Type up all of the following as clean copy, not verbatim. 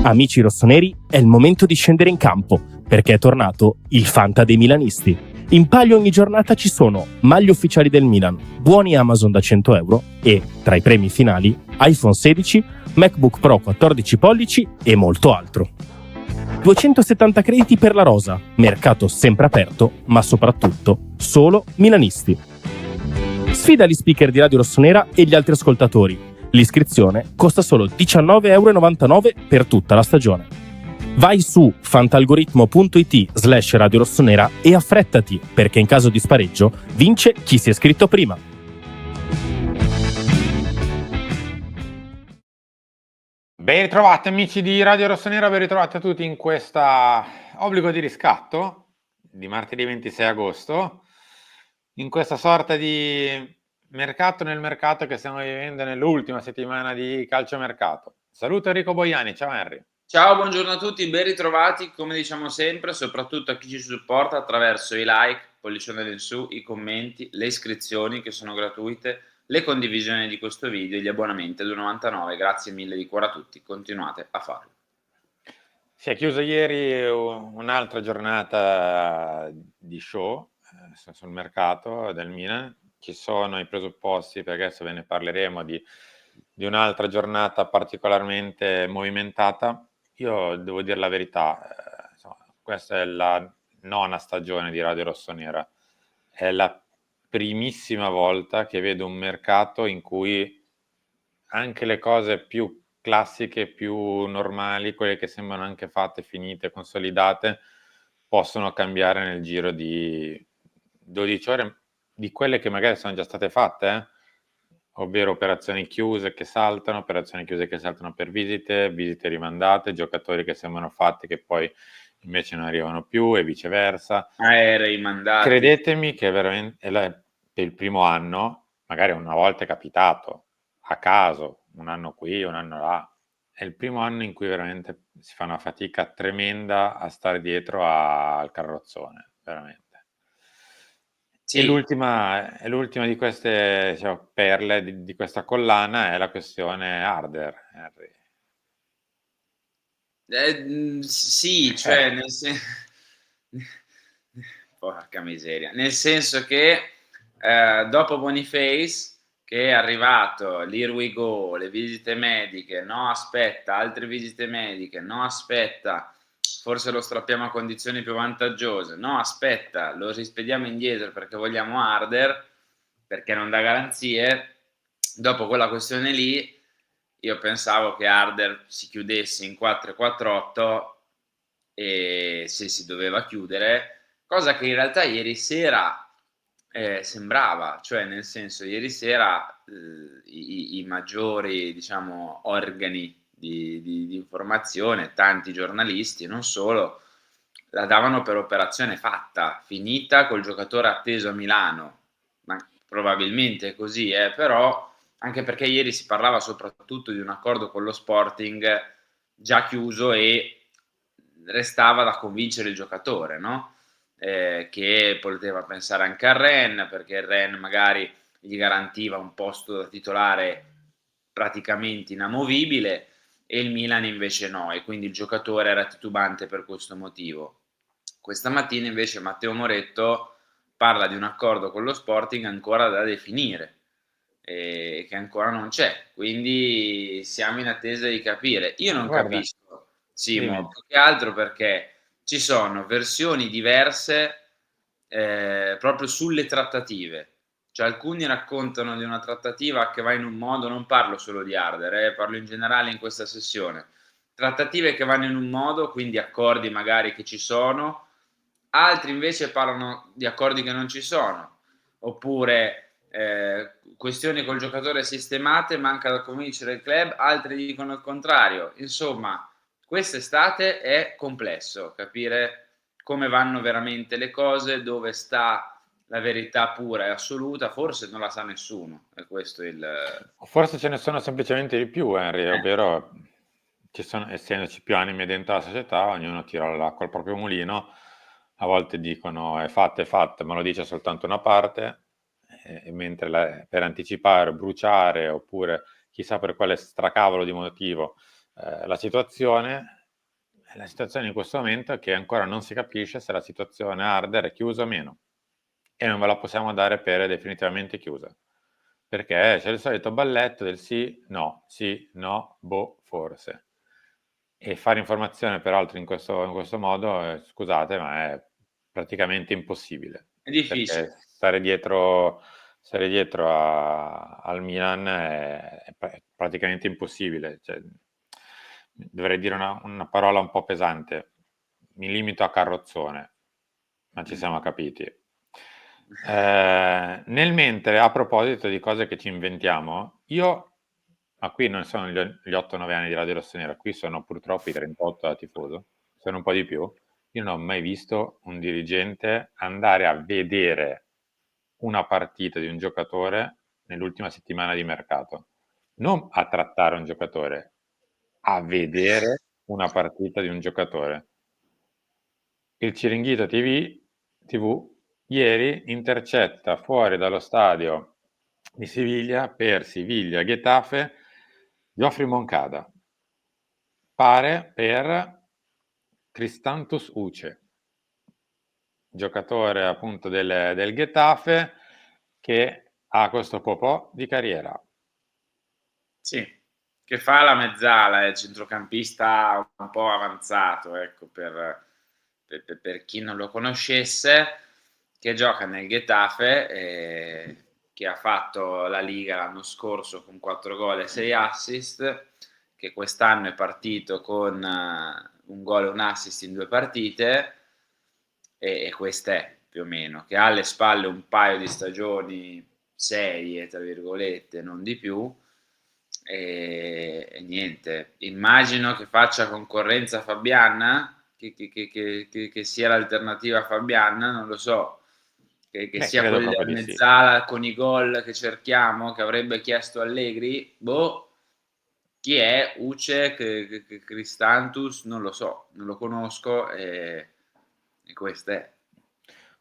Amici rossoneri, è il momento di scendere in campo, perché è tornato il Fanta dei milanisti. In palio ogni giornata ci sono maglie ufficiali del Milan, buoni Amazon da 100 euro e, tra i premi finali, iPhone 16, MacBook Pro 14 pollici e molto altro. 270 crediti per la rosa, mercato sempre aperto, ma soprattutto solo milanisti. Sfida gli speaker di Radio Rossonera e gli altri ascoltatori. L'iscrizione costa solo 19,99 € per tutta la stagione. Vai su fantalgoritmo.it/Radio Rossonera e affrettati, perché in caso di spareggio vince chi si è iscritto prima. Ben ritrovati amici di Radio Rossonera, ben ritrovati a tutti in questa obbligo di riscatto di martedì 26 agosto, in questa sorta di mercato nel mercato che stiamo vivendo nell'ultima settimana di calciomercato. Saluto Enrico Boiani, ciao Henry. Ciao, buongiorno a tutti, ben ritrovati, come diciamo sempre, soprattutto a chi ci supporta attraverso i like, pollicione in su, i commenti, le iscrizioni che sono gratuite, le condivisioni di questo video e gli abbonamenti a 2,99, grazie mille di cuore a tutti, continuate a farlo. Si è chiusa ieri un'altra giornata di show sul mercato del Milan, ci sono i presupposti, perché adesso ve ne parleremo, di un'altra giornata particolarmente movimentata. Io devo dire la verità, insomma, questa è la nona stagione di Radio Rossonera, è la primissima volta che vedo un mercato in cui anche le cose più classiche, più normali, quelle che sembrano anche fatte, finite, consolidate, possono cambiare nel giro di 12 ore, di quelle che magari sono già state fatte, ovvero operazioni chiuse che saltano per visite visite giocatori che sembrano fatti che poi invece non arrivano più e viceversa. Aerei mandati. Credetemi che veramente per il primo anno, magari una volta è capitato, a caso, un anno qui, un anno là, è il primo anno in cui veramente si fa una fatica tremenda a stare dietro al carrozzone, veramente. Sì. E l'ultima di queste, diciamo, perle di questa collana è la questione Harder, Henry. Sì, cioè porca miseria, nel senso che dopo Boniface, che è arrivato, l'here we go, le visite mediche, no aspetta, altre visite mediche, no aspetta, forse lo strappiamo a condizioni più vantaggiose, no aspetta, lo rispediamo indietro perché vogliamo Harder, perché non dà garanzie. Dopo quella questione lì io pensavo che Harder si chiudesse in 4-4-8 e se si doveva chiudere, cosa che in realtà ieri sera sembrava, cioè nel senso ieri sera i maggiori, diciamo, organi di informazione, tanti giornalisti, non solo, la davano per operazione fatta, finita, col giocatore atteso a Milano, ma probabilmente è così, però anche perché ieri si parlava soprattutto di un accordo con lo Sporting già chiuso e restava da convincere il giocatore, no? Che poteva pensare anche al Rennes, perché il Rennes magari gli garantiva un posto da titolare praticamente inamovibile e il Milan invece no, e quindi il giocatore era titubante per questo motivo. Questa mattina invece Matteo Moretto parla di un accordo con lo Sporting ancora da definire, che ancora non c'è, quindi siamo in attesa di capire. Io non capisco, Simo, più che altro perché ci sono versioni diverse proprio sulle trattative. Cioè alcuni raccontano di una trattativa che va in un modo, non parlo solo di Harder, parlo in generale in questa sessione. Trattative che vanno in un modo, quindi accordi magari che ci sono, altri invece parlano di accordi che non ci sono, oppure questioni col giocatore sistemate, manca da convincere il club, altri dicono il contrario. Insomma, quest'estate è complesso capire come vanno veramente le cose, dove sta la verità pura e assoluta, forse non la sa nessuno, è questo Forse ce ne sono semplicemente di più, Henry, ovvero ci sono, essendoci più anime dentro la società, ognuno tira l'acqua al proprio mulino, a volte dicono è fatta, ma lo dice soltanto una parte, mentre per anticipare, bruciare, oppure chissà per quale stracavolo di motivo la situazione in questo momento è che ancora non si capisce se la situazione Harder è chiusa o meno, e non ve la possiamo dare per definitivamente chiusa, perché c'è il solito balletto del sì, no, boh, forse. E fare informazione peraltro in questo modo, scusate, ma è praticamente impossibile, È perché difficile. stare dietro al Milan è praticamente impossibile. Cioè, dovrei dire una parola un po' pesante, mi limito a carrozzone, ma ci siamo capiti. Nel mentre, a proposito di cose che ci inventiamo, ma qui non sono gli 8-9 anni di Radio Rossonera, qui sono purtroppo i 38 da tifoso, sono un po' di più. Io non ho mai visto un dirigente andare a vedere una partita di un giocatore nell'ultima settimana di mercato, non a trattare un giocatore, a vedere una partita di un giocatore. Il Chiringuito TV ieri intercetta fuori dallo stadio di Siviglia per Siviglia-Getafe Geoffrey Moncada, pare per Cristantus Uce, giocatore appunto del Getafe che ha questo po' di carriera. Sì, che fa la mezzala, è centrocampista un po' avanzato, ecco, per chi non lo conoscesse, che gioca nel Getafe, che ha fatto la Liga l'anno scorso con 4 gol e 6 assist, che quest'anno è partito con un gol e un assist in 2 partite, e questo è più o meno, che ha alle spalle un paio di stagioni serie, tra virgolette, non di più, e niente, immagino che faccia concorrenza a Fabian, che sia l'alternativa a Fabian, non lo so, che sia Credo quel proprio di sì. mezzala con i gol che cerchiamo, che avrebbe chiesto Allegri, boh, chi è Uce, Cristantus, non lo so, non lo conosco, e questo è.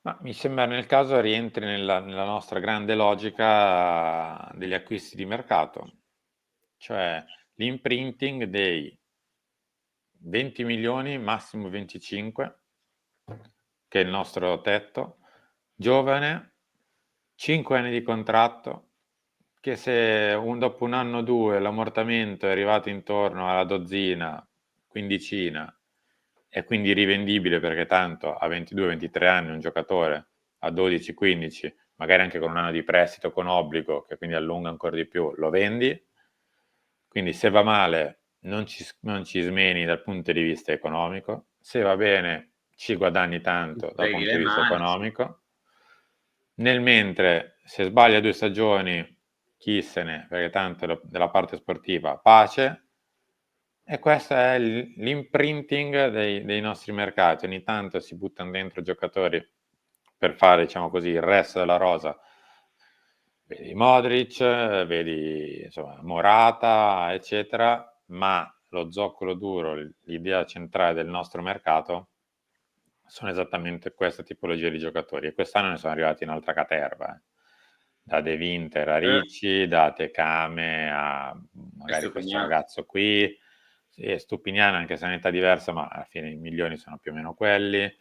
Ma mi sembra nel caso rientri nella nostra grande logica degli acquisti di mercato, cioè l'imprinting dei 20 milioni, massimo 25, che è il nostro tetto, giovane, 5 anni di contratto, che se dopo un anno o due l'ammortamento è arrivato intorno alla dozzina, quindicina, e quindi rivendibile perché tanto a 22-23 anni un giocatore a 12-15, magari anche con un anno di prestito con obbligo, che quindi allunga ancora di più, lo vendi. Quindi se va male non ci smeni dal punto di vista economico, se va bene ci guadagni tanto dal Freghi punto le di vista mani, sì. economico. Nel mentre, se sbaglia 2 stagioni, chi se ne, perché tanto della parte sportiva, pace. E questo è l'imprinting dei nostri mercati. Ogni tanto si buttano dentro giocatori per fare, diciamo così, il resto della rosa. Vedi Modric, vedi insomma, Morata, eccetera, ma lo zoccolo duro, l'idea centrale del nostro mercato sono esattamente questa tipologia di giocatori, e quest'anno ne sono arrivati in altra caterva, da De Winter a Ricci, da Tecame a magari questo Stupiniano. ragazzo qui, sì, Stupiniano, anche se è un'età diversa, ma alla fine i milioni sono più o meno quelli,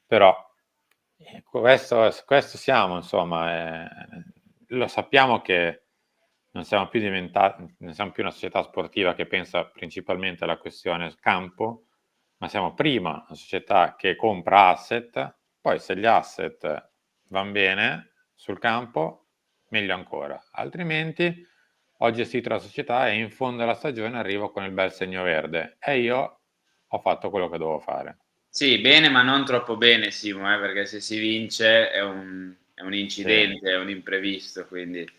però questo siamo, insomma, lo sappiamo che non siamo più una società sportiva che pensa principalmente alla questione campo, ma siamo prima una società che compra asset, poi se gli asset vanno bene sul campo, meglio ancora, altrimenti ho gestito la società e in fondo alla stagione arrivo con il bel segno verde e io ho fatto quello che dovevo fare. Sì, bene, ma non troppo bene, Simo, perché se si vince è un Sì. incidente, è un imprevisto, Comunque,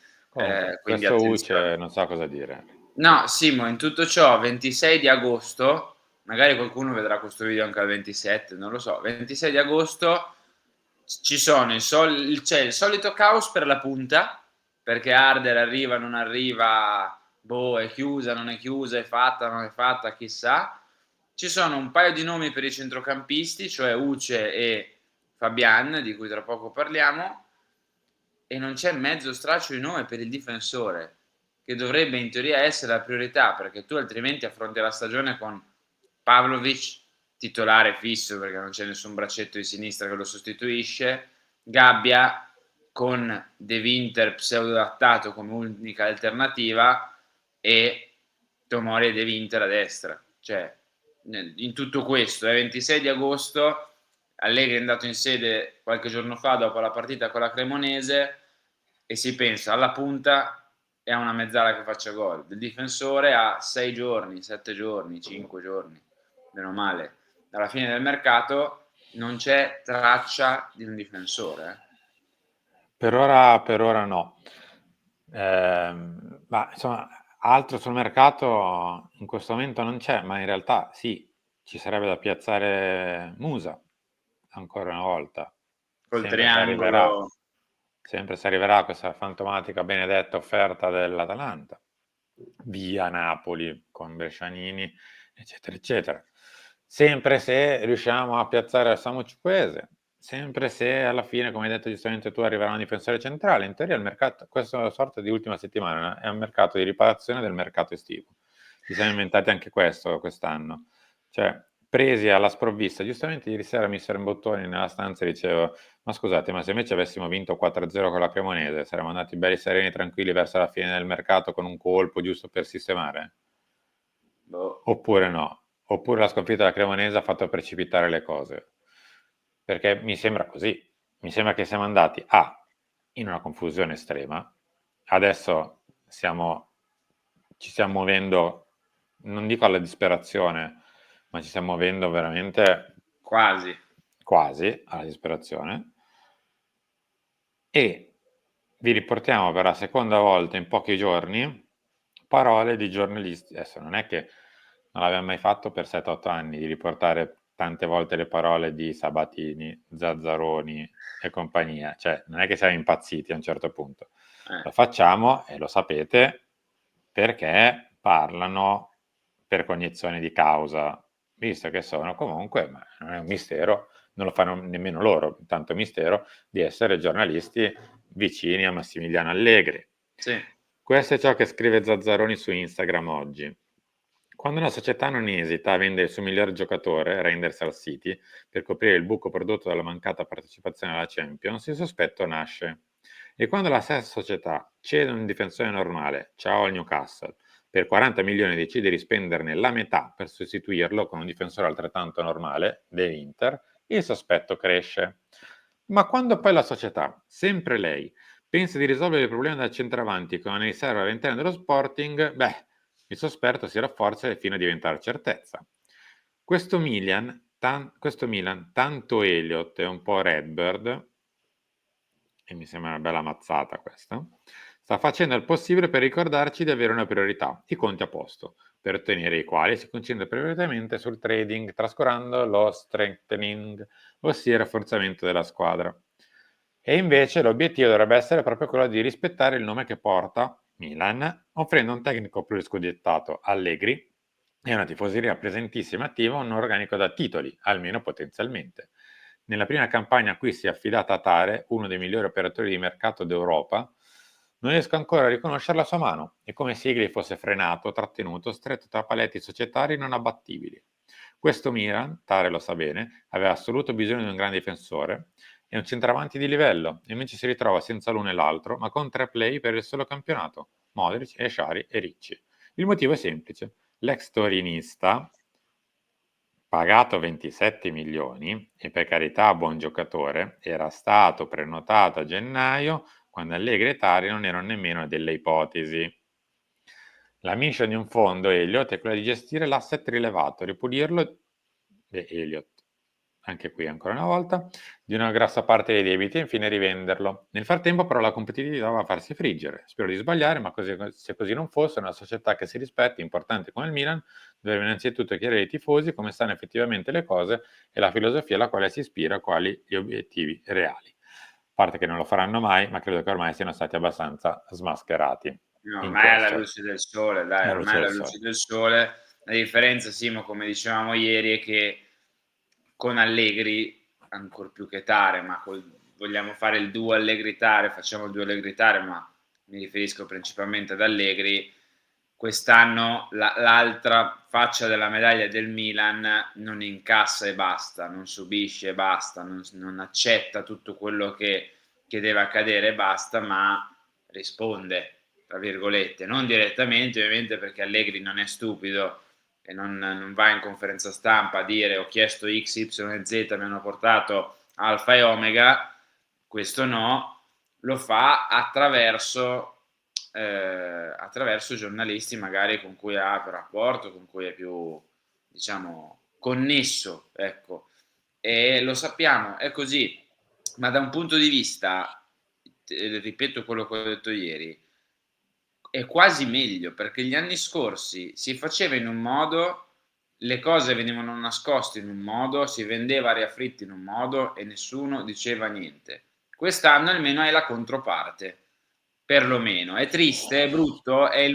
quindi questo attenzione. Uce non sa cosa dire. No, Simo, in tutto ciò, 26 di agosto, magari qualcuno vedrà questo video anche al 27, non lo so, 26 di agosto ci sono c'è il solito caos per la punta, perché Harder arriva, non arriva, boh, è chiusa, non è chiusa, è fatta, non è fatta, chissà. Ci sono un paio di nomi per i centrocampisti, cioè Uce e Fabian, di cui tra poco parliamo, e non c'è mezzo straccio di nome per il difensore, che dovrebbe in teoria essere la priorità, perché tu altrimenti affronti la stagione con Pavlovic titolare fisso, perché non c'è nessun braccetto di sinistra che lo sostituisce, Gabbia con De Winter pseudo adattato come unica alternativa e Tomori e De Winter a destra. Cioè, in tutto questo, è 26 di agosto, Allegri è andato in sede qualche giorno fa dopo la partita con la Cremonese e si pensa alla punta e a una mezzala che faccia gol. Del difensore a 6 giorni, 7 giorni, 5 giorni, meno male. Alla fine del mercato non c'è traccia di un difensore. Per ora no. Ma insomma, altro sul mercato in questo momento non c'è, ma in realtà sì, ci sarebbe da piazzare Musa ancora una volta. Col Sempre se arriverà, triangolo. sempre se arriverà questa fantomatica benedetta offerta dell'Atalanta via Napoli con Brescianini, eccetera, eccetera. Sempre se riusciamo a piazzare Samu Chukwueze, sempre se alla fine, come hai detto giustamente tu, arriverà un difensore centrale. In teoria il mercato, questa sorta di ultima settimana è un mercato di riparazione del mercato estivo. Ci siamo inventati anche questo quest'anno. Cioè, presi alla sprovvista. Giustamente ieri sera mister Bottoni nella stanza dicevo: ma scusate, ma se invece avessimo vinto 4-0 con la Cremonese, saremmo andati belli sereni, tranquilli verso la fine del mercato con un colpo giusto per sistemare? Boh. Oppure no? Oppure la sconfitta della Cremonese ha fatto precipitare le cose? Perché mi sembra così. Mi sembra che siamo andati in una confusione estrema. Adesso ci stiamo muovendo, non dico alla disperazione, ma ci stiamo muovendo veramente Quasi alla disperazione. E vi riportiamo per la seconda volta in pochi giorni parole di giornalisti. Adesso non è che non l'abbiamo mai fatto per 7-8 anni di riportare tante volte le parole di Sabatini, Zazzaroni e compagnia, cioè non è che siamo impazziti a un certo punto. Lo facciamo, e lo sapete, perché parlano per cognizione di causa, visto che sono comunque, ma non è un mistero, non lo fanno nemmeno loro, tanto mistero, di essere giornalisti vicini a Massimiliano Allegri. sì. Questo è ciò che scrive Zazzaroni su Instagram oggi. Quando una società non esita a vendere il suo miglior giocatore, Reinders al City, per coprire il buco prodotto dalla mancata partecipazione alla Champions, il sospetto nasce. E quando la stessa società cede un difensore normale, ciao al Newcastle, per 40 milioni decide di spenderne la metà per sostituirlo con un difensore altrettanto normale, dell'Inter, il sospetto cresce. Ma quando poi la società, sempre lei, pensa di risolvere il problema del centravanti con una riserva all'interno dello Sporting, il sospetto si rafforza fino a diventare certezza. Questo Milan, tanto Elliott e un po' Redbird, e mi sembra una bella mazzata questa, sta facendo il possibile per ricordarci di avere una priorità, i conti a posto, per ottenere i quali si concentra prioritariamente sul trading, trascurando lo strengthening, ossia il rafforzamento della squadra. E invece l'obiettivo dovrebbe essere proprio quello di rispettare il nome che porta Milan, offrendo un tecnico pluriscudettato, Allegri, e una tifoseria presentissima attiva, un organico da titoli, almeno potenzialmente. Nella prima campagna acquisti affidata a Tare, uno dei migliori operatori di mercato d'Europa, non riesco ancora a riconoscere la sua mano, è come se Sigli fosse frenato, trattenuto, stretto tra paletti societari non abbattibili. Questo Milan, Tare lo sa bene, aveva assoluto bisogno di un grande difensore e un centravanti di livello, e invece si ritrova senza l'uno e l'altro, ma con 3 play per il solo campionato, Modric, Esciari e Ricci. Il motivo è semplice: l'ex torinista, pagato 27 milioni, e per carità buon giocatore, era stato prenotato a gennaio quando Allegri e Tari non erano nemmeno delle ipotesi. La mission di un fondo, Elliott, è quella di gestire l'asset rilevato, ripulirlo, Elliott, anche qui ancora una volta, di una grossa parte dei debiti e infine rivenderlo. Nel frattempo però la competitività va a farsi friggere. Spero di sbagliare, ma se così non fosse, una società che si rispetti, importante come il Milan, dovrebbe innanzitutto chiarire ai tifosi come stanno effettivamente le cose e la filosofia alla quale si ispira, quali gli obiettivi reali. A parte che non lo faranno mai, ma credo che ormai siano stati abbastanza smascherati. No, In ormai è alla questo. luce del sole, dai, Alla ormai è luce del alla sole. luce del sole. La differenza, Simo, come dicevamo ieri, è che con Allegri, ancor più che Tare, ma vogliamo fare il duo Allegri-Tare, facciamo il duo Allegri-Tare, ma mi riferisco principalmente ad Allegri, quest'anno l'altra faccia della medaglia del Milan non incassa e basta, non subisce e basta, non accetta tutto quello che deve accadere e basta, ma risponde, tra virgolette, non direttamente ovviamente, perché Allegri non è stupido e non va in conferenza stampa a dire ho chiesto X, Y e Z, mi hanno portato Alfa e Omega, questo no, lo fa attraverso giornalisti magari con cui ha più rapporto, con cui è più, diciamo, connesso, ecco, e lo sappiamo, è così, ma da un punto di vista, ripeto quello che ho detto ieri, è quasi meglio, perché gli anni scorsi si faceva in un modo, le cose venivano nascoste in un modo, si vendeva aria fritta in un modo e nessuno diceva niente. Quest'anno almeno è la controparte, perlomeno. È triste, è brutto, è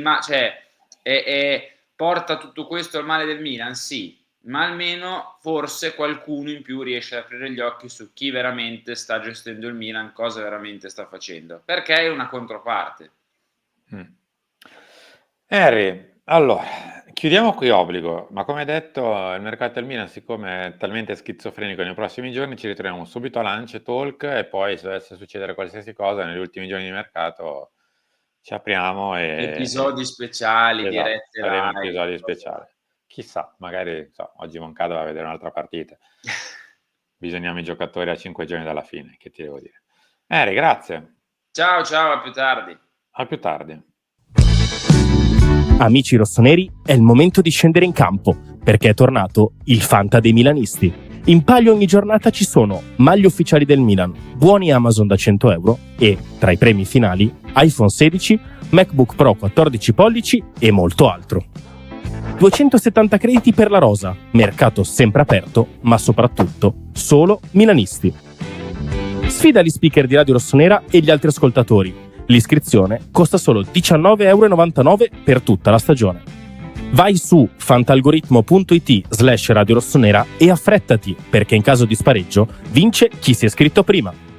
porta tutto questo al male del Milan, sì, ma almeno forse qualcuno in più riesce ad aprire gli occhi su chi veramente sta gestendo il Milan, cosa veramente sta facendo, perché è una controparte. Harry, allora, chiudiamo qui obbligo, ma come detto il mercato del Milan, siccome è talmente schizofrenico nei prossimi giorni, ci ritroviamo subito a Lunch Talk e poi se dovesse succedere qualsiasi cosa negli ultimi giorni di mercato ci apriamo Episodi speciali, esatto, dirette faremo live, episodi speciali. Chissà, magari oggi Moncada va a vedere un'altra partita. Bisogniamo i giocatori a 5 giorni dalla fine, che ti devo dire. Harry, grazie. Ciao, a più tardi. A più tardi. Amici rossoneri, è il momento di scendere in campo, perché è tornato il Fanta dei milanisti. In palio ogni giornata ci sono maglie ufficiali del Milan, buoni Amazon da 100 euro e, tra i premi finali, iPhone 16, MacBook Pro 14 pollici e molto altro. 270 crediti per la rosa, mercato sempre aperto, ma soprattutto solo milanisti. Sfida gli speaker di Radio Rossonera e gli altri ascoltatori. L'iscrizione costa solo 19,99 € per tutta la stagione. Vai su fantalgoritmo.it/Radio Rossonera e affrettati, perché in caso di spareggio vince chi si è iscritto prima.